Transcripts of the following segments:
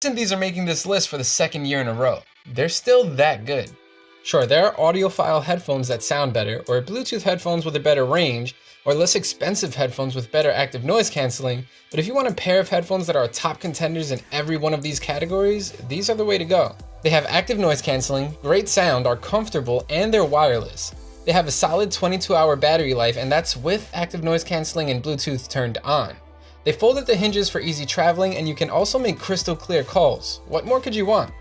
And these are making this list for the second year in a row. They're still that good. Sure, there are audiophile headphones that sound better, or Bluetooth headphones with a better range, or less expensive headphones with better active noise canceling, but if you want a pair of headphones that are top contenders in every one of these categories, these are the way to go. They have active noise canceling, great sound, are comfortable, and they're wireless. They have a solid 22-hour battery life, and that's with active noise canceling and Bluetooth turned on. They fold at the hinges for easy traveling, and you can also make crystal clear calls. What more could you want?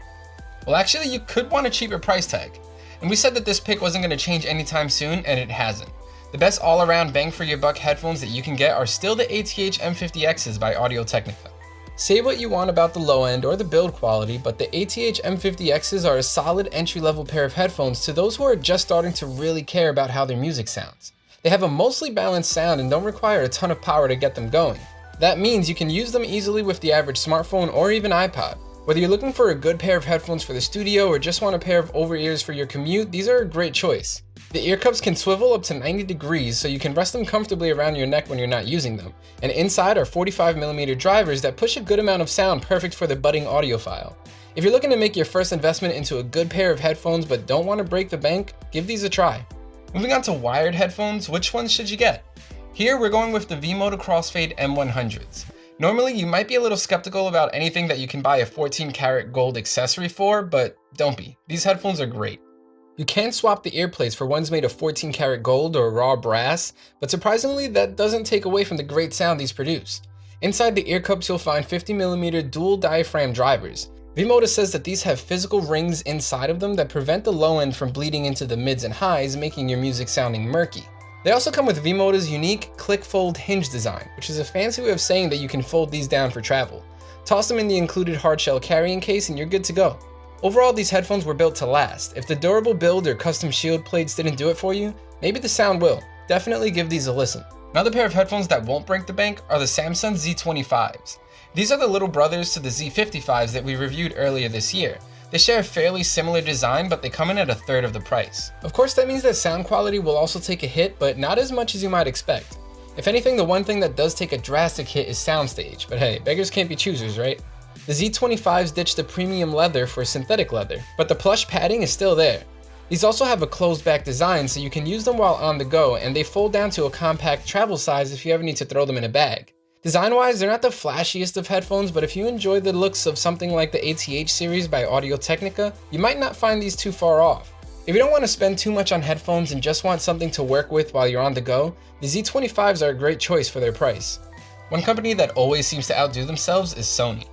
Well, actually, you could want a cheaper price tag. And we said that this pick wasn't going to change anytime soon, and it hasn't. The best all-around bang-for-your-buck headphones that you can get are still the ATH M50Xs by Audio-Technica. Say what you want about the low end or the build quality, but the ATH M50Xs are a solid entry-level pair of headphones to those who are just starting to really care about how their music sounds. They have a mostly balanced sound and don't require a ton of power to get them going. That means you can use them easily with the average smartphone or even iPod. Whether you're looking for a good pair of headphones for the studio or just want a pair of over-ears for your commute, these are a great choice. The ear cups can swivel up to 90 degrees so you can rest them comfortably around your neck when you're not using them. And inside are 45mm drivers that push a good amount of sound, perfect for the budding audiophile. If you're looking to make your first investment into a good pair of headphones but don't want to break the bank, give these a try. Moving on to wired headphones, which ones should you get? Here we're going with the V-Moda Crossfade M100s. Normally you might be a little skeptical about anything that you can buy a 14 karat gold accessory for, but don't be. These headphones are great. You can swap the ear plates for ones made of 14 karat gold or raw brass, but surprisingly that doesn't take away from the great sound these produce. Inside the ear cups you'll find 50mm dual diaphragm drivers. V-Moda says that these have physical rings inside of them that prevent the low end from bleeding into the mids and highs, making your music sounding murky. They also come with V-Moda's unique click fold hinge design, which is a fancy way of saying that you can fold these down for travel. Toss them in the included hardshell carrying case and you're good to go. Overall, these headphones were built to last. If the durable build or custom shield plates didn't do it for you, maybe the sound will. Definitely give these a listen. Another pair of headphones that won't break the bank are the Samsung Z25s. These are the little brothers to the Z55s that we reviewed earlier this year. They share a fairly similar design, but they come in at a third of the price. Of course, that means that sound quality will also take a hit, but not as much as you might expect. If anything, the one thing that does take a drastic hit is soundstage, but hey, beggars can't be choosers, right? The Z25s ditched the premium leather for synthetic leather, but the plush padding is still there. These also have a closed back design so you can use them while on the go, and they fold down to a compact travel size if you ever need to throw them in a bag. Design-wise, they're not the flashiest of headphones, but if you enjoy the looks of something like the ATH series by Audio-Technica, you might not find these too far off. If you don't want to spend too much on headphones and just want something to work with while you're on the go, the Z25s are a great choice for their price. One company that always seems to outdo themselves is Sony.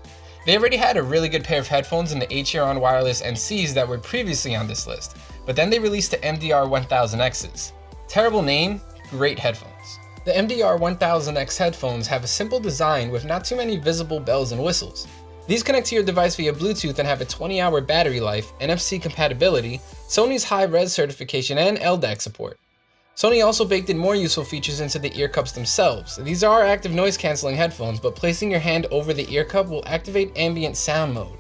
They already had a really good pair of headphones in the HRon wireless NCs that were previously on this list, but then they released the MDR1000Xs. Terrible name, great headphones. The MDR1000X headphones have a simple design with not too many visible bells and whistles. These connect to your device via Bluetooth and have a 20-hour battery life, NFC compatibility, Sony's high-res certification, and LDAC support. Sony also baked in more useful features into the ear cups themselves. These are active noise canceling headphones, but placing your hand over the ear cup will activate ambient sound mode.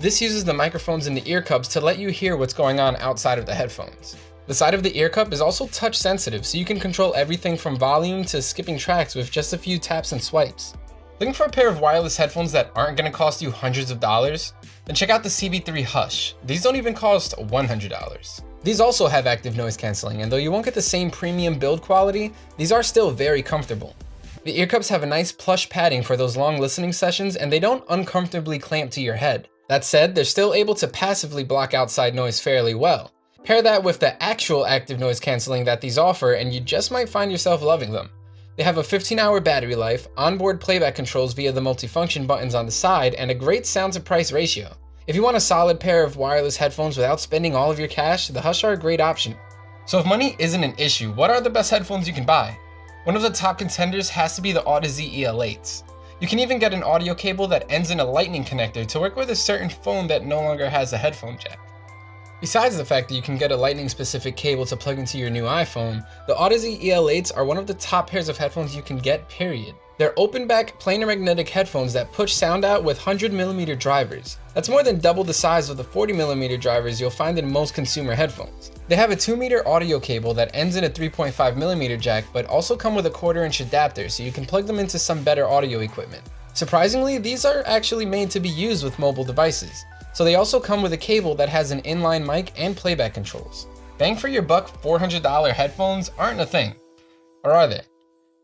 This uses the microphones in the ear cups to let you hear what's going on outside of the headphones. The side of the ear cup is also touch sensitive, so you can control everything from volume to skipping tracks with just a few taps and swipes. Looking for a pair of wireless headphones that aren't going to cost you hundreds of dollars? Then check out the CB3 Hush. These don't even cost $100. These also have active noise canceling, and though you won't get the same premium build quality, these are still very comfortable. The ear cups have a nice plush padding for those long listening sessions, and they don't uncomfortably clamp to your head. That said, they're still able to passively block outside noise fairly well. Pair that with the actual active noise canceling that these offer, and you just might find yourself loving them. They have a 15-hour battery life, onboard playback controls via the multifunction buttons on the side, and a great sound to price ratio. If you want a solid pair of wireless headphones without spending all of your cash, the Hush are a great option. So if money isn't an issue, what are the best headphones you can buy? One of the top contenders has to be the Audeze EL8s. You can even get an audio cable that ends in a lightning connector to work with a certain phone that no longer has a headphone jack. Besides the fact that you can get a lightning specific cable to plug into your new iPhone, the Audeze EL8s are one of the top pairs of headphones you can get, period. They're open back planar magnetic headphones that push sound out with 100mm drivers. That's more than double the size of the 40mm drivers you'll find in most consumer headphones. They have a 2-meter audio cable that ends in a 3.5mm jack, but also come with a 1/4-inch adapter so you can plug them into some better audio equipment. Surprisingly, these are actually made to be used with mobile devices, so they also come with a cable that has an inline mic and playback controls. Bang for your buck $400 headphones aren't a thing. Or are they?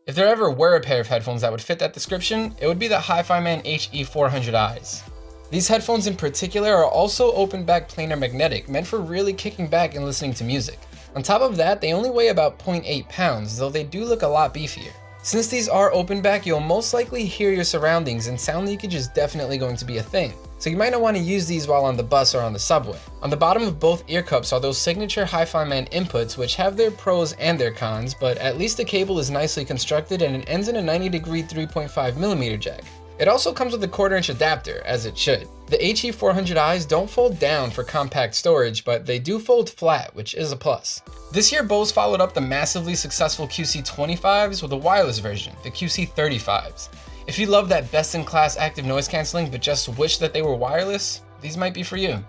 If there ever were a pair of headphones that would fit that description, it would be the Hi-Fi-Man HE400Is. These headphones in particular are also open back planar magnetic, meant for really kicking back and listening to music. On top of that, they only weigh about 0.8 pounds, though they do look a lot beefier. Since these are open back, you'll most likely hear your surroundings, and sound leakage is definitely going to be a thing. So you might not want to use these while on the bus or on the subway. On the bottom of both ear cups are those signature Hi-Fi-Man inputs, which have their pros and their cons, but at least the cable is nicely constructed and it ends in a 90-degree 3.5mm jack. It also comes with a 1/4-inch adapter, as it should. The HE400Is don't fold down for compact storage, but they do fold flat, which is a plus. This year, Bose followed up the massively successful QC25s with a wireless version, the QC35s. If you love that best-in-class active noise canceling but just wish that they were wireless, these might be for you.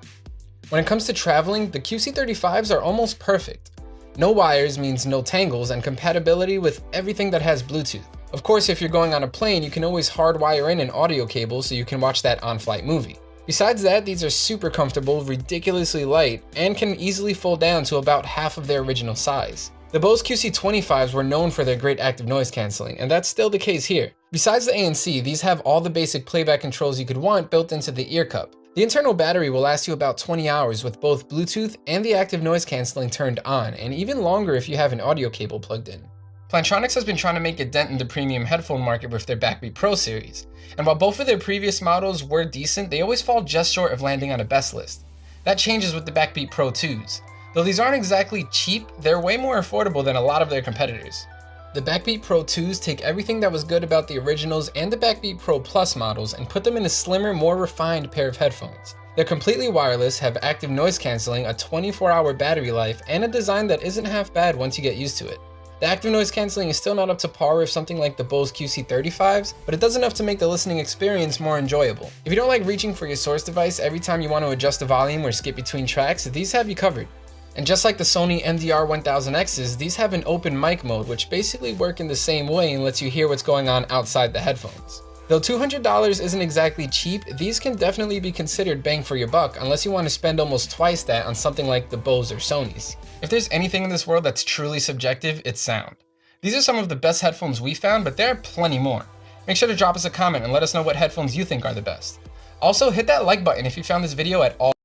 When it comes to traveling, the QC35s are almost perfect. No wires means no tangles and compatibility with everything that has Bluetooth. Of course, if you're going on a plane, you can always hardwire in an audio cable so you can watch that on-flight movie. Besides that, these are super comfortable, ridiculously light, and can easily fold down to about half of their original size. The Bose QC25s were known for their great active noise canceling, and that's still the case here. Besides the ANC, these have all the basic playback controls you could want built into the ear cup. The internal battery will last you about 20 hours with both Bluetooth and the active noise canceling turned on, and even longer if you have an audio cable plugged in. Plantronics has been trying to make a dent in the premium headphone market with their Backbeat Pro series, and while both of their previous models were decent, they always fall just short of landing on a best list. That changes with the Backbeat Pro 2s. Though these aren't exactly cheap, they're way more affordable than a lot of their competitors. The Backbeat Pro 2s take everything that was good about the originals and the Backbeat Pro Plus models and put them in a slimmer, more refined pair of headphones. They're completely wireless, have active noise canceling, a 24-hour battery life, and a design that isn't half bad once you get used to it. The active noise canceling is still not up to par with something like the Bose QC35s, but it does enough to make the listening experience more enjoyable. If you don't like reaching for your source device every time you want to adjust the volume or skip between tracks, these have you covered. And just like the Sony MDR1000Xs, these have an open mic mode, which basically work in the same way and lets you hear what's going on outside the headphones. Though $200 isn't exactly cheap, these can definitely be considered bang for your buck unless you want to spend almost twice that on something like the Bose or Sony's. If there's anything in this world that's truly subjective, it's sound. These are some of the best headphones we found, but there are plenty more. Make sure to drop us a comment and let us know what headphones you think are the best. Also, hit that like button if you found this video at all